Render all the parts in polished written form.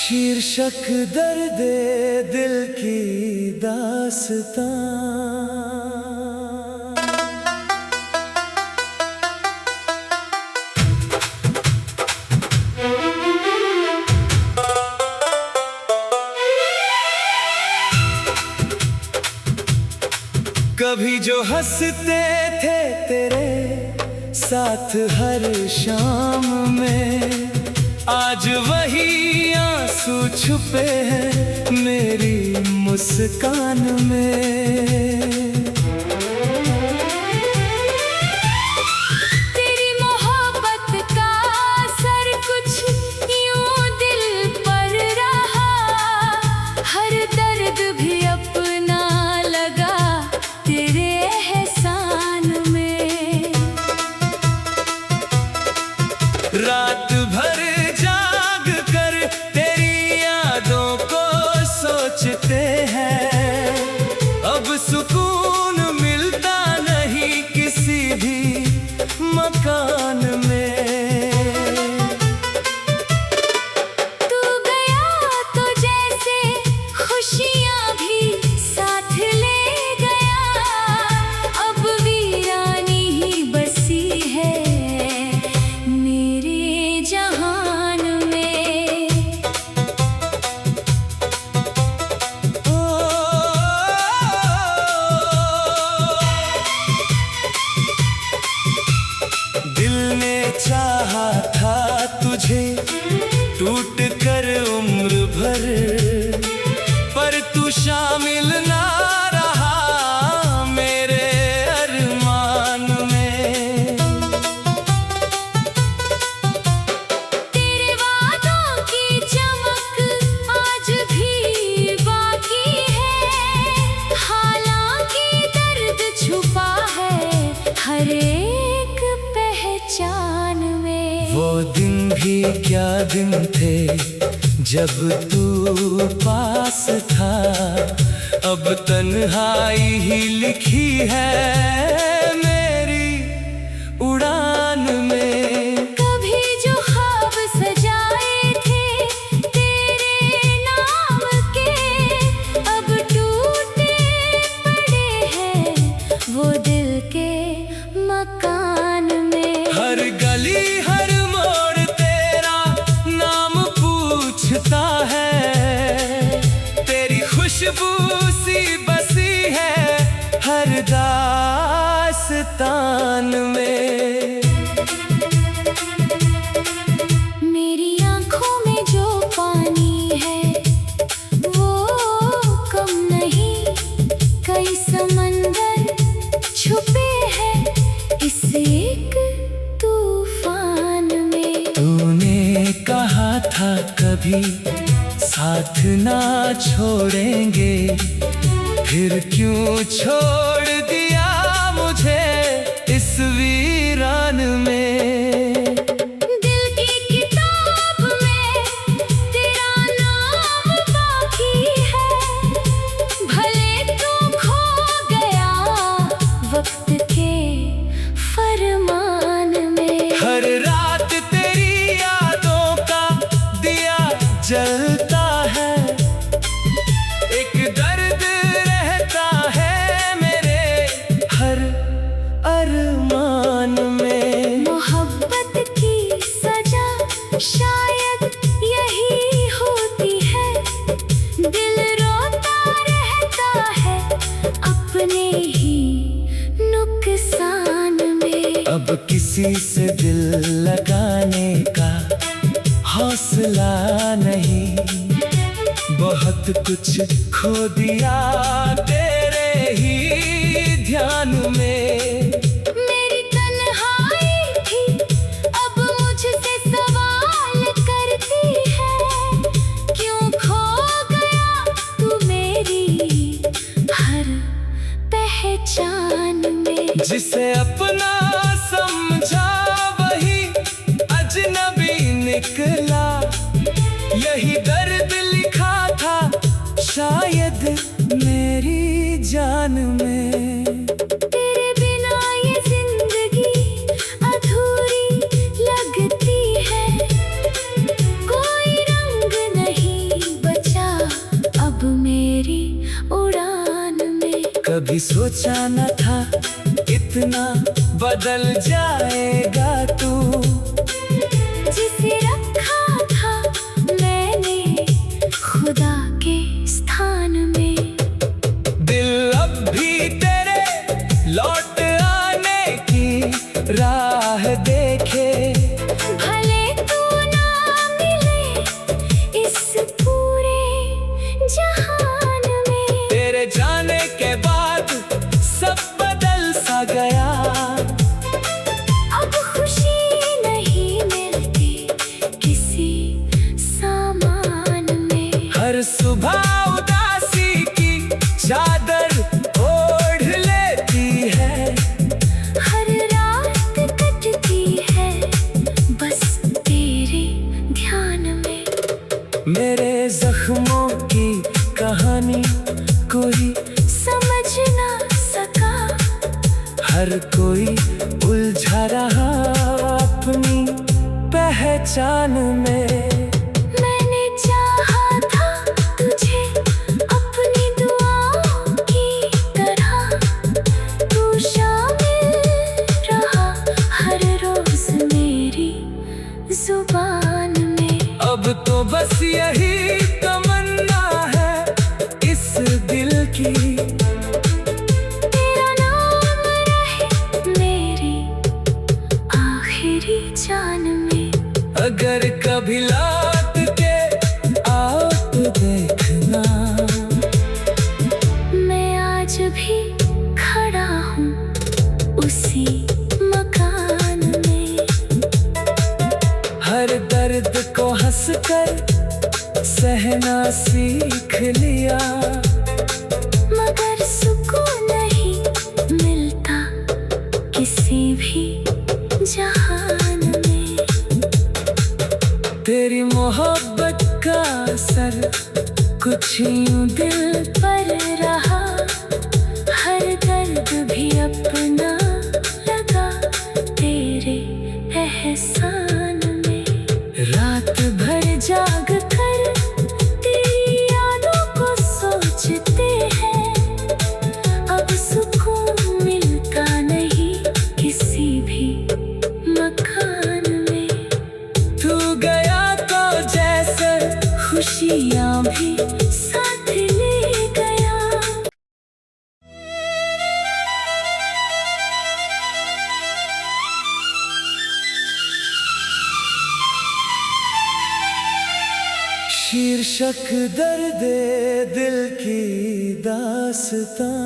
शीर्षक दर्द दिल की दास्तां। कभी जो हंसते थे तेरे साथ हर शाम में, आज वही आंसू छुपे हैं मेरी मुस्कान में। तेरी मोहब्बत का असर कुछ यूं दिल पर रहा, हर दर्द भी अपना लगा तेरे एहसान में। रात भर जाग कर तेरी यादों को सोचते हैं, अब सुकून मिलता नहीं किसी भी मकान में। तू गया तो जैसे खुशियां भी साथ ले गया, अब वीरानी ही बसी है मेरे जहान में। दिल ने चाहा था तुझे टूट कर उम्र भर, पर तू शामिल ना रहा मेरे अरमान में। तेरे वादों की चमक आज भी बाकी है, हालांकि दर्द छुपा है हर एक पहचान में। वो दिन भी क्या दिन थे जब तू पास था, अब तन्हाई ही लिखी है मेरी उड़ान में। कभी जो ख्वाब सजाए थे तेरे नाम के, अब टूटे पड़े हैं वो दिल के मकान में। हर गली हर मोड़ तेरा नाम पूछता है, तेरी खुशबू सी बसी है हर दास्तान में। मेरी आँखों में जो पानी है वो कम नहीं, कई समंदर छुपे हैं इस एक तूफान में। तूने कहा था कभी साथ ना छोड़ेंगे, फिर क्यों छोड़ दिया मुझे इस वीरान में। दिल की किताब में तेरा नाम बाकी है, भले तू खो गया वक्त के फरमान में। हर रात तेरी यादों का दिया जलता है, एक दर्द रहता है मेरे हर अरमान में। मोहब्बत की सजा शायद यही होती है, दिल रोता रहता है अपने ही नुकसान में। अब किसी से दिल लगाने का हौसला नहीं, बहुत कुछ खो दिया तेरे ही ध्यान में। मेरी तन्हाई थी अब मुझसे सवाल करती है, क्यों खो गया तू मेरी हर पहचान में। जिसे अपना समझा वही अजनबी निकला, यही दर्द लिखा था शायद मेरी जान में। तेरे बिना ये जिंदगी अधूरी लगती है, कोई रंग नहीं कभी सोचा न था इतना बदल जाएगा तू। जिसे रखा था मैंने खुदा के स्थान में, दिल अब भी तेरे लौट आने की राह देखे। भले तू ना मिले इस पूरे जहान में। तेरे जाने के बाद सब बदल सा गया। अब खुशी नहीं मिलती किसी सामान में। हर सुबह उदासी की चादर ओढ़ लेती है। हर रात कटती है बस तेरे ध्यान में। मेरे जख्मों की कहानी कोई समझ ना सका, हर कोई उलझा रहा अपनी पहचान में। मैंने चाहा था तुझे अपनी दुआओं की तरह। तू शामिल रहा हर रोज मेरी जुबान में। अब तो बस यही तमन्ना है इस दिल की। तेरा नाम रहे मेरी आखिरी जान में। अगर कभी लौट के आओ तो देखना, मैं आज भी खड़ा हूँ उसी मकान में। हर दर्द को हंसकर सहना सीख लिया। मगर सुकून नहीं मिलता किसी भी जहान में। तेरी मोहब्बत का असर कुछ यूं दिल पर रहा, हर दर्द भी अपना लगा तेरे एहसान में। रात भर जाग कर तेरी यादों को सोचते हैं। अब सुकून मिलता नहीं किसी भी मकान में। तू गया तो जैसे खुशियाँ भी साथ ले गया। शीर्षक दर्द दिल की दास्तां।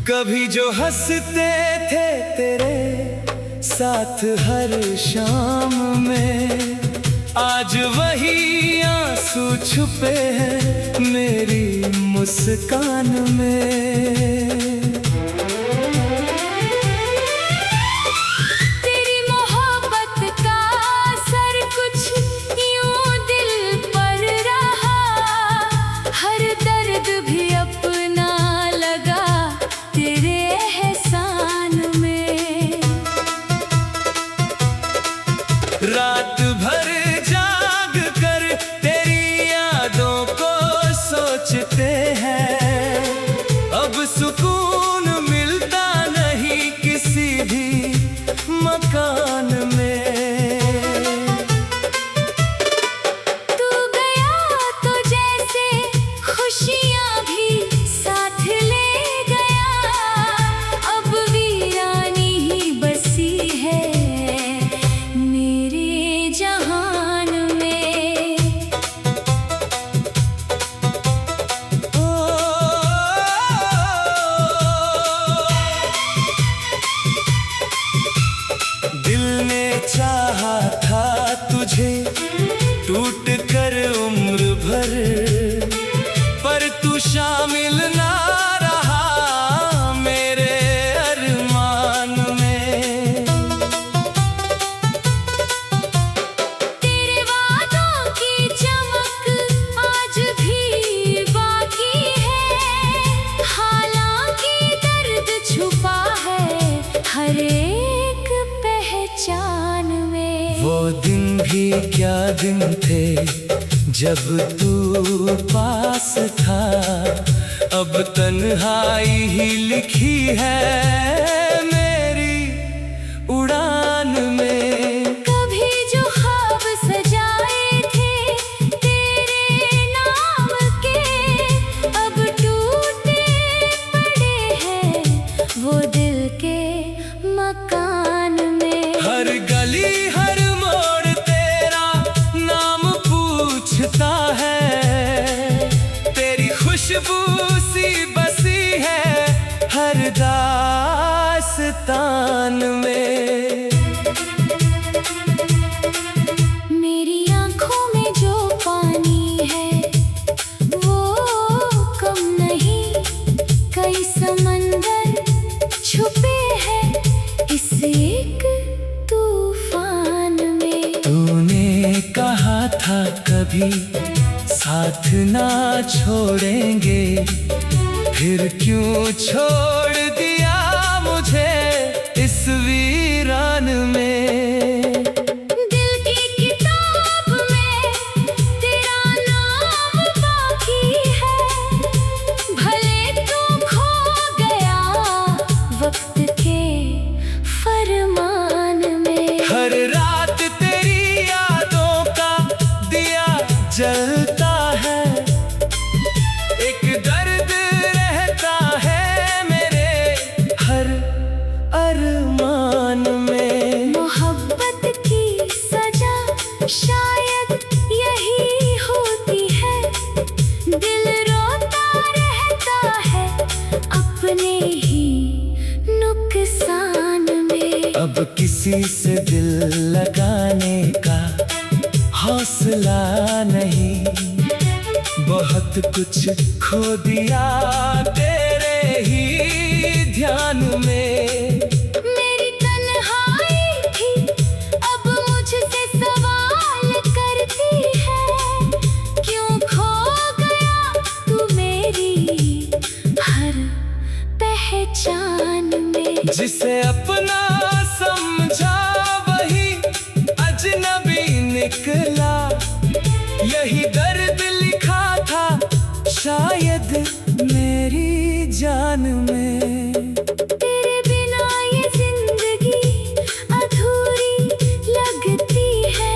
कभी जो हंसते थे तेरे साथ हर शाम में, आज वही आंसू छुपे हैं मेरी मुस्कान में। तेरी मोहब्बत का असर कुछ यूं दिल पर रहा, हर दर्द भी अपना लगा तेरे एहसान में। रात भर जाग कर तेरी यादों को सोचते हैं। क्या दिन थे जब तू पास था, अब तन्हाई ही लिखी है मेरी उड़ान में। कभी जो ख्वाब सजाए थे तेरे नाम के, अब टूटे पड़े हैं वो दिल के मकान में। हर गली हर मोड़ तेरा नाम पूछता है, तेरी खुशबू सी बसी है हर दास्तान में। मेरी आँखों में जो पानी है वो कम नहीं, कई समंदर छुपे हैं इस एक तूफान में। तूने कहा था कभी साथ ना छोड़ेंगे, फिर क्यों छोड़ दिया मुझे इस वीरान में। दिल की किताब में तेरा नाम बाकी है, भले तू खो गया वक्त के फरमान में। हर रात तेरी यादों का दिया जलता है, एक दर्द रहता है मेरे हर अरमान में। मोहब्बत की सजा शायद यही होती है, दिल रोता रहता है अपने ही नुकसान में। अब किसी से दिल लगाने का हौसला नहीं, बहुत कुछ खो दिया तेरे ही ध्यान में। मेरी तन्हाई थी अब मुझसे सवाल करती है, क्यों खो गया तू मेरी हर पहचान में। जिसे अपना समझा वही अजनबी निकला, यही दर्द लिखा था शायद मेरी जान में। तेरे बिना ये जिंदगी अधूरी लगती है,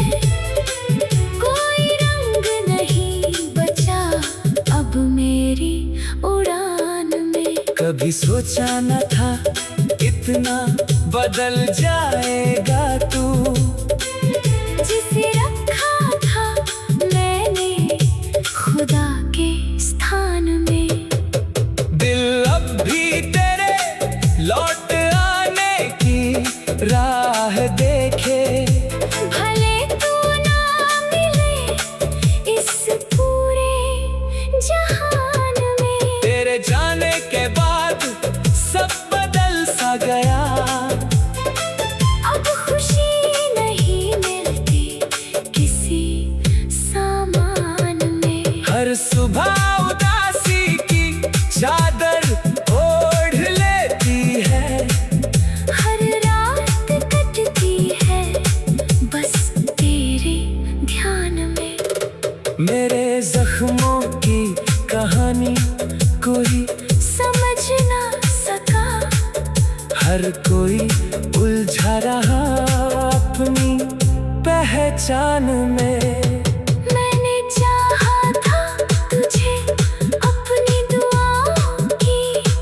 कोई रंग नहीं बचा अब मेरी उड़ान में। कभी सोचा न था इतना बदल जाएगा तू, जिसे रखा था मैंने खुदा के स्थान में। दिल अब भी तेरे लौट आने की राह देखे, भले तू ना मिले इस पूरे जहान में। तेरे जाने के बाद सब बदल सा गया, अब खुशी नहीं मिलती किसी सामान में। हर सुबह उदासी की चादर ओढ़ लेती है, हर रात कटती है बस तेरे ध्यान में। मेरे जख्मों की कहानी कोई समझ ना सका, हर कोई उलझा रहा अपनी पहचान में। मैंने चाहा था तुझे अपनी दुआओं की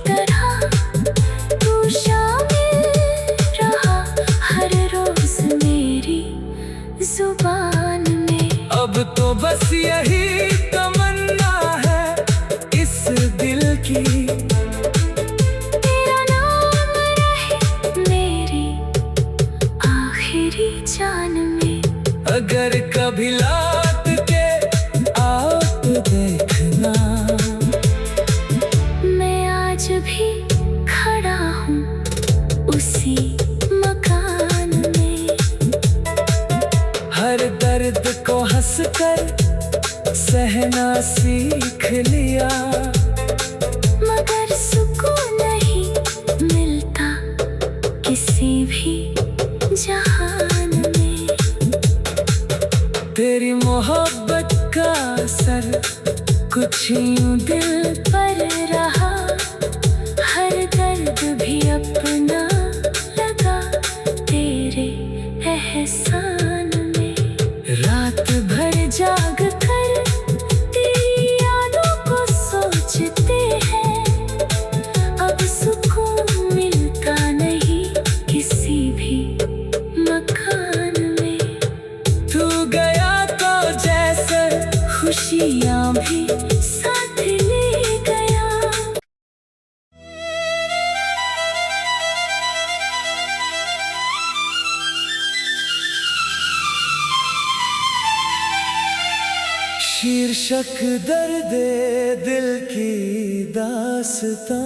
तरह, तू शामिल रहा हर रोज मेरी जुबान में। अब तो बस यही तमन्ना है इस दिल की, तेरा नाम रहे मेरी आखिरी जान में। अगर कभी लौट के आओ तो देखना, मैं आज भी खड़ा हूँ उसी मकान में। हर दर्द को हंसकर सहना सीख लिया, मगर सुकून नहीं मिलता किसी भी जहान में। कुछ यूं दिल पर रहा, हर दर्द भी अपना लगा तेरे एहसान में। रात भर जाग कर तेरी यादों को सोचते हैं, अब सुकून मिलता नहीं किसी भी मकान में। तू गया तो जैसे खुशियाँ भी साथ ले गया। शीर्षक दर्द दिल की दास्तां।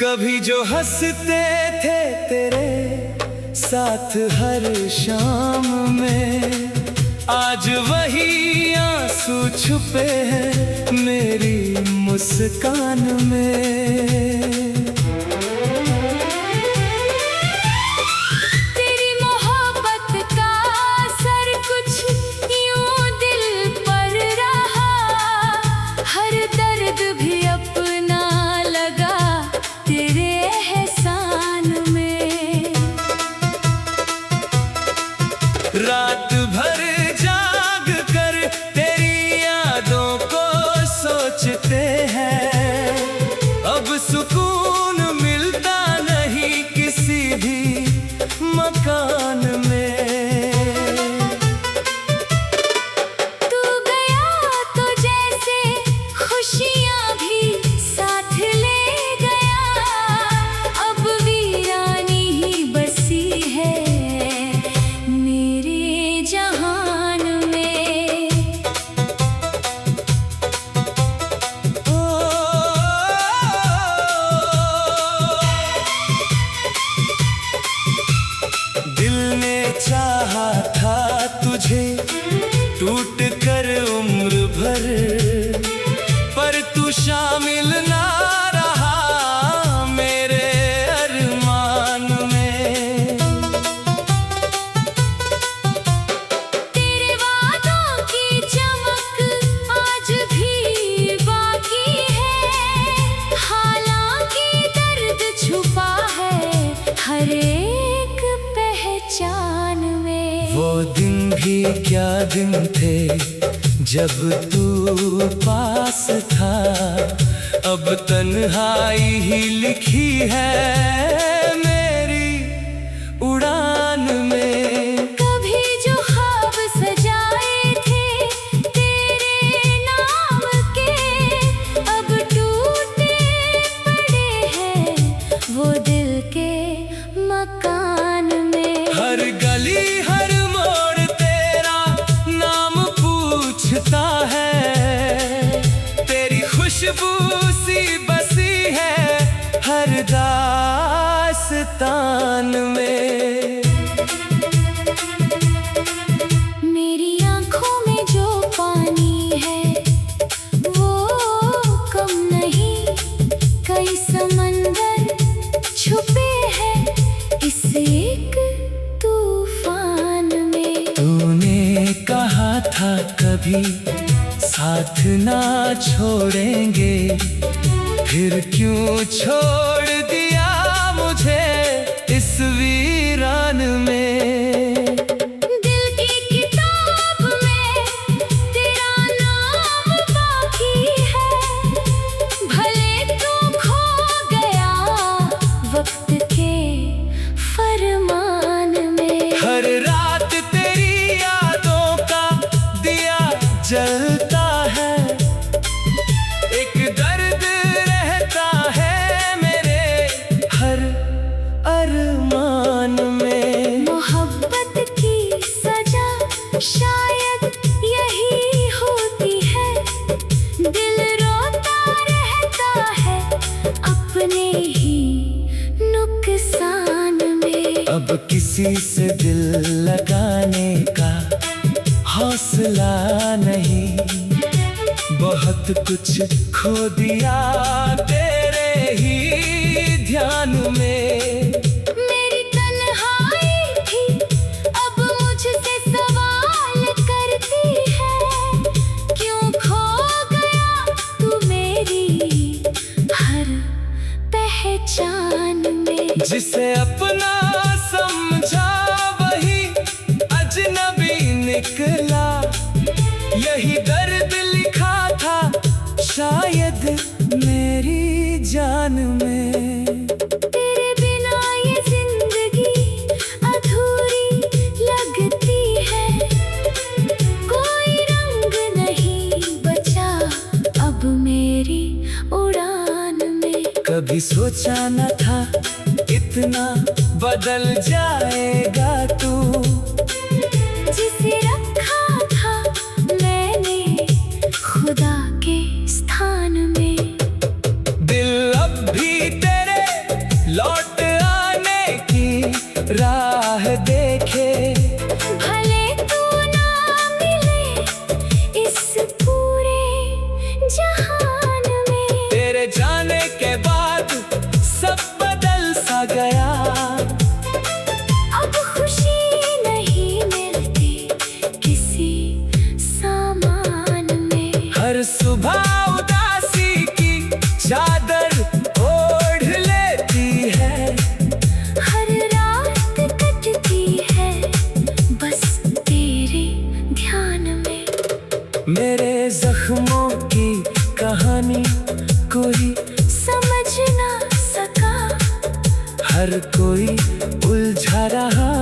कभी जो हंसते थे तेरे साथ हर शाम में, आज वही आंसू छुपे हैं मेरी मुस्कान में। तेरी मोहब्बत का असर कुछ यूं दिल पर रहा, हर दर्द भी अपना लगा तेरे एहसान में। रात भर जाग कर तेरी यादों को सोचते हैं, अब सुकून मिलता नहीं किसी भी मकान में। तू गया तो जैसे खुशियाँ भी साथ ले गया, अब वीरानी ही बसी है मेरे जहान में। दिल ने चाहा था तुझे टूट कर उम्र भर, पर तू शामिल ना रहा मेरे अरमान में। तेरे वादों की चमक आज भी बाकी है, हालांकि दर्द छुपा है हर एक पहचान में। वो दिन भी क्या दिन थे जब तू पास था, अब तन्हाई ही लिखी है मेरी उड़ान में। कभी जो ख्वाब सजाए थे तेरे नाम के, अब टूटे पड़े हैं वो दिल के मकान में। हर गली हर मोड़ तेरा नाम पूछता है, तेरी खुशबू सी बसी है हर दास्तान में। मेरी आँखों में जो पानी है वो कम नहीं, कई समंदर छुपे हैं इस एक तूफान में। तूने कहा था कभी साथ ना छोड़ेंगे, फिर क्यों छोड़ दिया मुझे इस वीरान में। दिल की किताब में तेरा नाम बाकी है, भले तू खो गया वक्त के फरमान में। हर रात तेरी यादों का दिया जलता है, एक दर्द रहता है मेरे हर अरमान में। मोहब्बत की सजा शायद यही होती है, दिल रोता रहता है अपने ही नुकसान में। अब किसी से दिल लगाने का हौसला नहीं, बहुत कुछ खो दिया तेरे ही ध्यान में। मेरी तन्हाई थी अब मुझसे सवाल करती है, क्यों खो गया तू मेरी हर पहचान में। जिसे अपना समझा वही अजनबी निकला, यही दर्द लिखा था शायद मेरी जान में। तेरे बिना ये जिंदगी अधूरी लगती है, कोई रंग नहीं बचा अब मेरी उड़ान में। कभी सोचा न था इतना बदल जाएगा तू, जिसे रखा था मैंने खुदा के स्थान में। दिल अब भी तेरे लौट आने की राह देखे, भले तू ना मिले इस पूरे जहान में। तेरे जाने के बाद सब बदल सा गया। अब खुशी नहीं मिलती किसी सामान में। हर सुबह उदासी की चादर ओढ़ लेती है, हर रात कटती है बस तेरे ध्यान में। मेरे जख्मों की कहानी कोई समझ ना सका, हर कोई उलझा रहा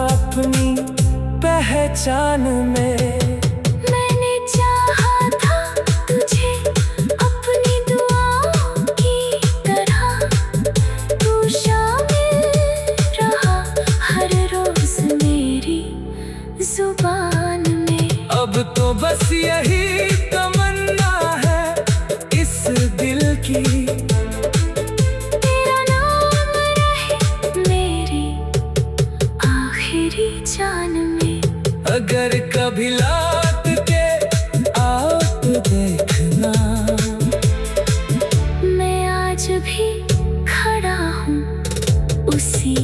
अपनी पहचान में। मैंने चाहा था तुझे अपनी दुआओं की तरह, तू शामिल रहा हर रोज मेरी जुबान में। अब तो बस यही तमन्ना है इस दिल की, तेरा नाम रहे मेरी आखिरी जान में। अगर कभी लौट के आओ तो देखना, मैं आज भी खड़ा हूँ उसी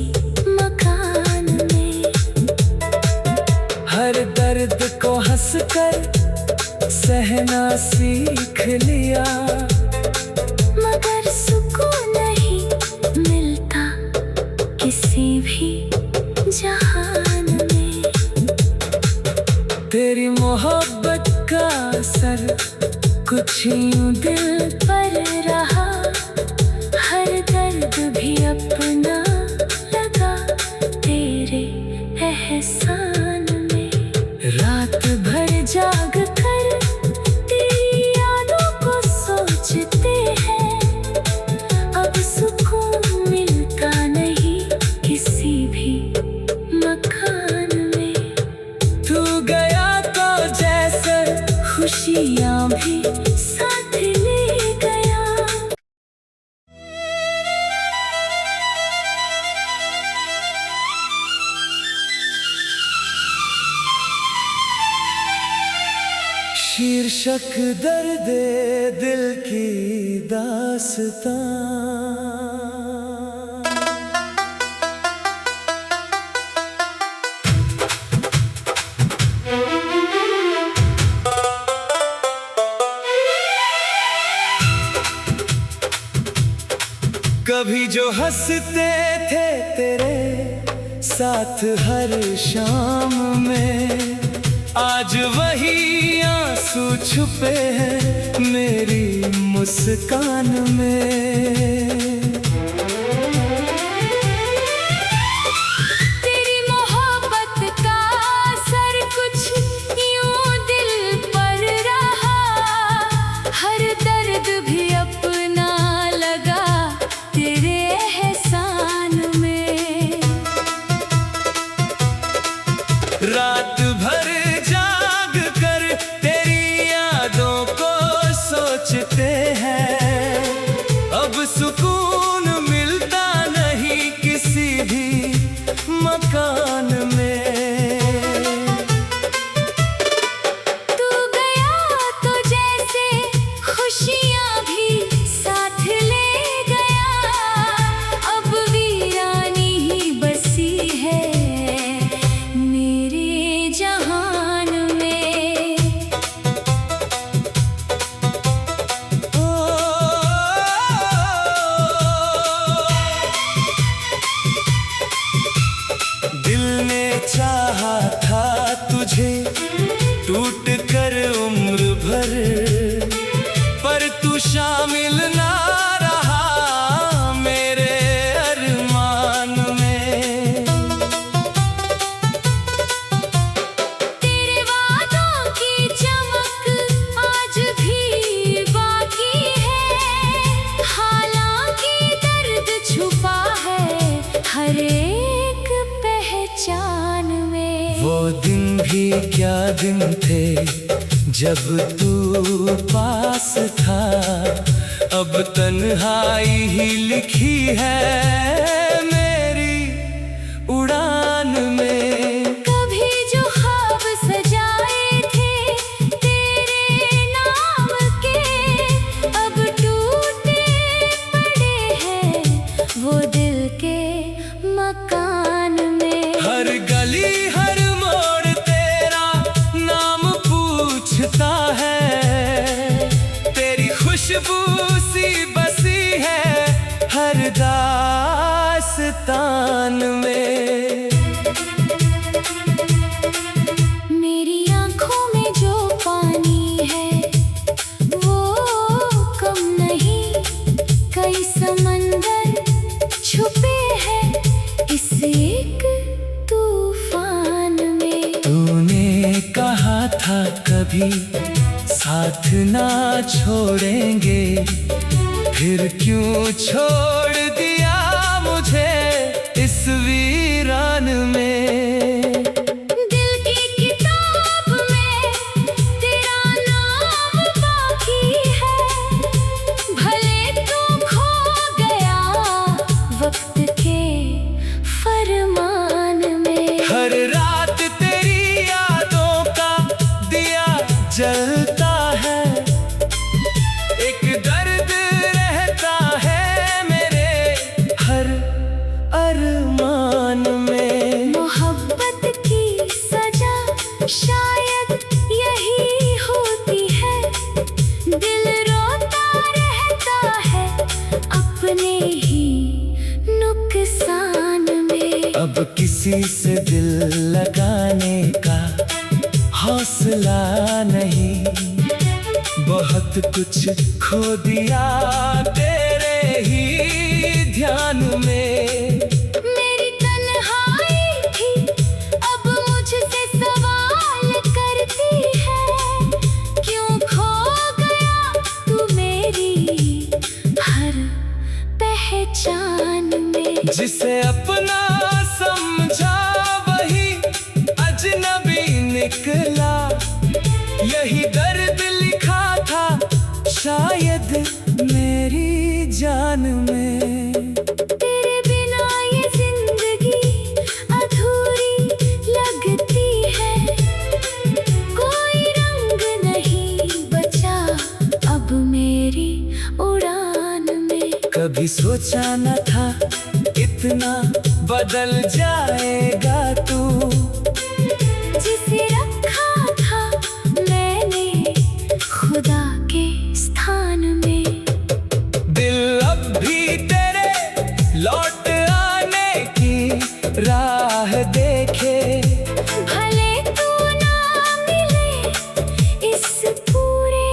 मकान में। हर दर्द को हंसकर सहना सीख लिया, मगर सुकून नहीं मिलता किसी भी जहान में। तेरी मोहब्बत का असर कुछ यूं दिल पर रहा, हर दर्द भी अपना लगा तेरे एहसान में। रात भर जाग कर तेरी यादों को सोचते हैं, अब सुकून मिलता नहीं किसी भी मकान में। तू गया तो जैसे खुशियाँ भी साथ ले गया। शीर्षक दर्द दिल की दास्तां। कभी जो हंसते थे तेरे साथ हर शाम में, आज वही आंसू छुपे हैं मेरी मुस्कान में। तेरी मोहब्बत का असर कुछ यूं दिल पर रहा, हर दर्द भी अपना लगा तेरे एहसान में। रात भर जाग कर तेरी यादों को सोचते हैं, अब सुकून मिलता नहीं किसी भी मकान में। तू गया तो जैसे क्या दिन थे जब तू पास था, अब तन्हाई ही लिखी है मेरी उड़ान में। कभी जो ख्वाब सजाए थे तेरे नाम के, अब टूटे पड़े हैं वो दिल के मकान में। हर गली हर मोड़ तेरा नाम पूछता है, तेरी खुशबू सी बसी है हर दास्तान में। मेरी आँखों में जो पानी है वो कम नहीं, कई समंदर छुपे हैं इस एक तूफान में। तूने कहा था कभी साथ ना छोड़ेंगे, फिर क्यों छोड़ दिया मुझे इस वीरान में। दिल की किताब में तेरा नाम बाकी है, भले तू खो गया वक्त के फरमान में। हर रात तेरी यादों का दिया जलता है, एक दर्द रहता है मेरे हर अरमान में। मोहब्बत की सजा शायद यही होती है, दिल रोता रहता है अपने ही नुकसान में। अब किसी से दिल लगाने का हौसला नहीं, बहुत कुछ खो दिया तेरे ही ध्यान में। मेरी तन्हाई थी अब मुझसे सवाल करती है, क्यों खो गया तू मेरी हर पहचान में। जिसे अपना समझा वही अजनबी निकला, यही दर्द लिखा था शायद मेरी जान में। तेरे बिना ये जिंदगी अधूरी लगती है, कोई रंग नहीं बचा अब मेरी उड़ान में। कभी सोचा न था इतना बदल जाएगा तू, जिसे रखा था मैंने खुदा के स्थान में। दिल अब भी तेरे लौट आने की राह देखे, भले तू ना मिले इस पूरे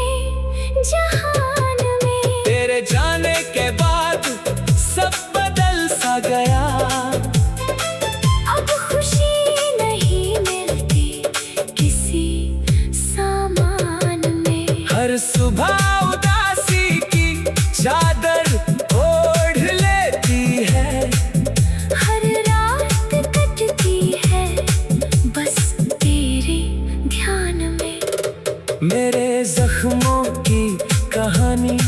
जहान में। तेरे जाने के बाद सब बदल सा गया, अब खुशी नहीं मिलती किसी सामान में। हर सुबह उदासी की चादर ओढ़ लेती है, हर रात कटती है बस तेरे ध्यान में। मेरे जख्मों की कहानी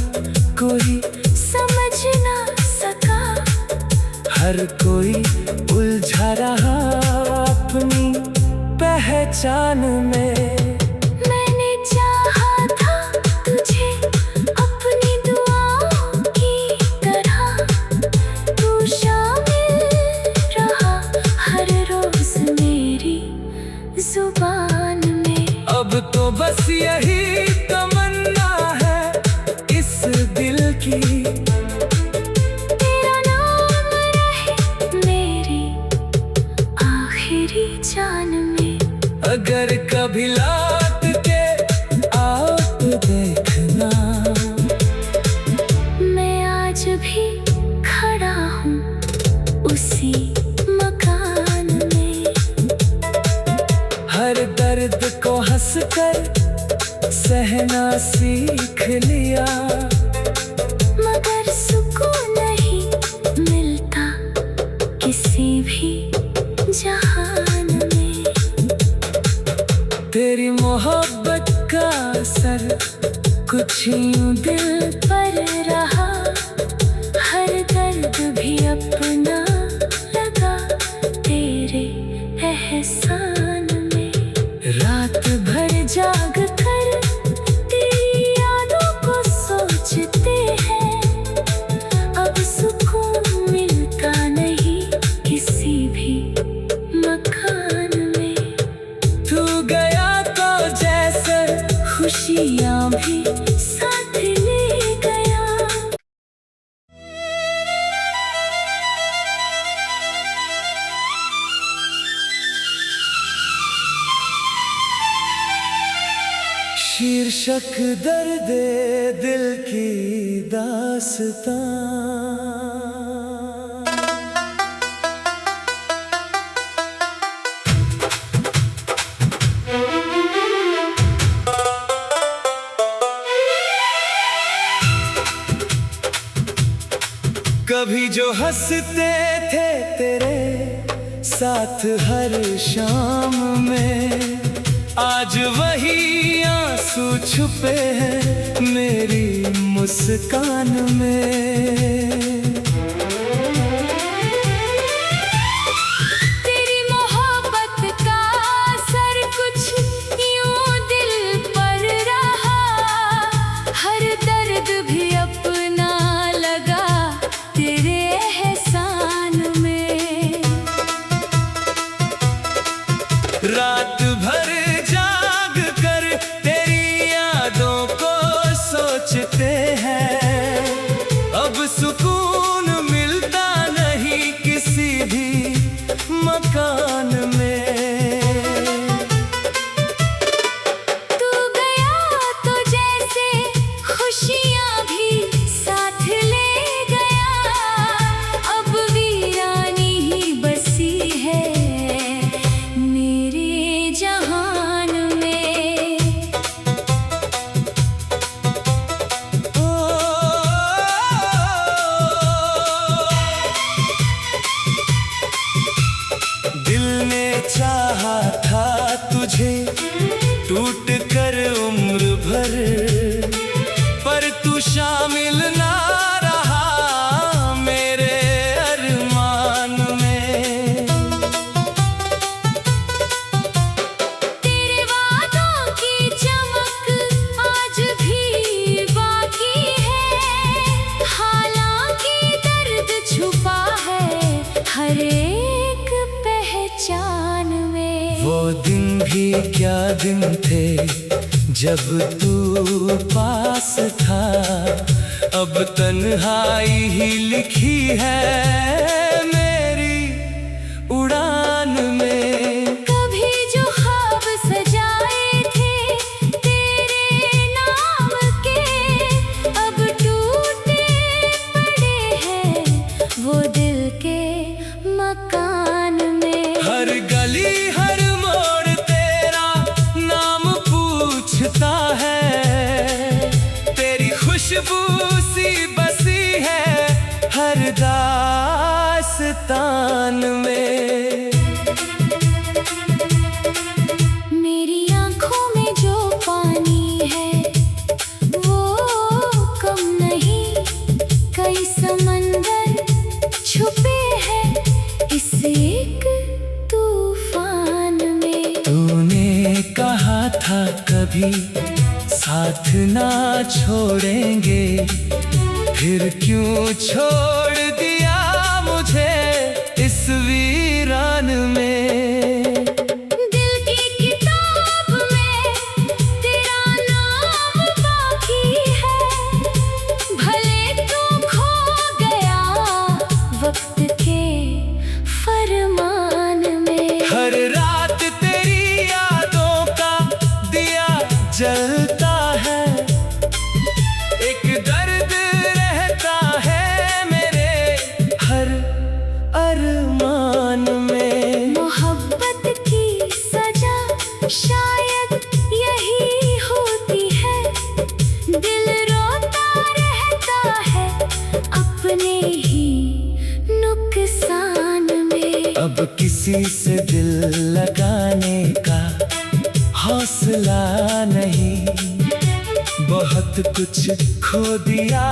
कोई समझ ना सका, हर कोई उलझा रहा अपनी पहचान में। मैंने चाहा था तुझे अपनी दुआओं की तरह, तू शामिल रहा हर रोज मेरी जुबान में। अब तो बस यही तमन्ना है इस दिल की, तेरा नाम रहे मेरी आखिरी जान में। अगर कभी लौट के आओ तो देखना, मैं आज भी खड़ा हूँ उसी मकान में। हर दर्द को हंसकर सहना सीख लिया, मगर सुकून नहीं मिलता किसी भी जहान में। कुछ यूं दिल पर रहा, हर दर्द भी अपना लगा तेरे एहसान में। रात भर जाग कर तेरी यादों को सोचते हैं, अब सुकून मिलता नहीं किसी भी मकान में। तू गया तो जैसे खुशियाँ भी साथ ले गया। शीर्षक दर्द दिल की दास्तां। कभी जो हंसते थे तेरे साथ हर शाम में, आज वही आंसू छुपे हैं मेरी मुस्कान में। तेरी मोहब्बत का असर कुछ यूं दिल पर रहा, हर दर्द भी अपना लगा तेरे एहसान में। रात भर जाग कर तेरी यादों को सोचते हैं, अब सुकून मिलता नहीं किसी भी मकान में। तू गया तो जैसे खुशियाँ भी साथ ले गया, अब वीरानी ही बसी है मेरे जहान में। दिल ने चाहा था तुझे टूट कर उम्र भर, पर तू शामिल ना रहा मेरे अरमान में। तेरे वादों की चमक आज भी बाकी है, हालांकि दर्द छुपा है हर एक पहचान में। वो दिन भी क्या दिन थे जब तू पास था, अब तन्हाई ही लिखी है मेरी उड़ान में। कभी जो ख्वाब सजाए थे तेरे नाम के, अब टूटे पड़े हैं वो दिल के मकान में। हर गली हर मोड़ तेरा नाम पूछता है, तेरी खुशबू सी बसी है हर दास्तान में। मेरी आँखों में जो पानी है वो कम नहीं, कई समंदर छुपे हैं इस एक तूफान में। तूने कहा था कभी साथ ना छोड़ेंगे, फिर क्यों छोड़ दिया मुझे इस वीरान में। दिल की किताब में तेरा नाम बाकी है, भले तू खो गया वक्त के फरमान में। हर रात तेरी यादों का दिया जलता है, एक दर्द रहता है मेरे हर अरमान में। मोहब्बत की सजा शायद यही होती है, दिल रोता रहता है अपने ही नुकसान में। अब किसी से दिल लगाने का हौसला नहीं, बहुत कुछ खो दिया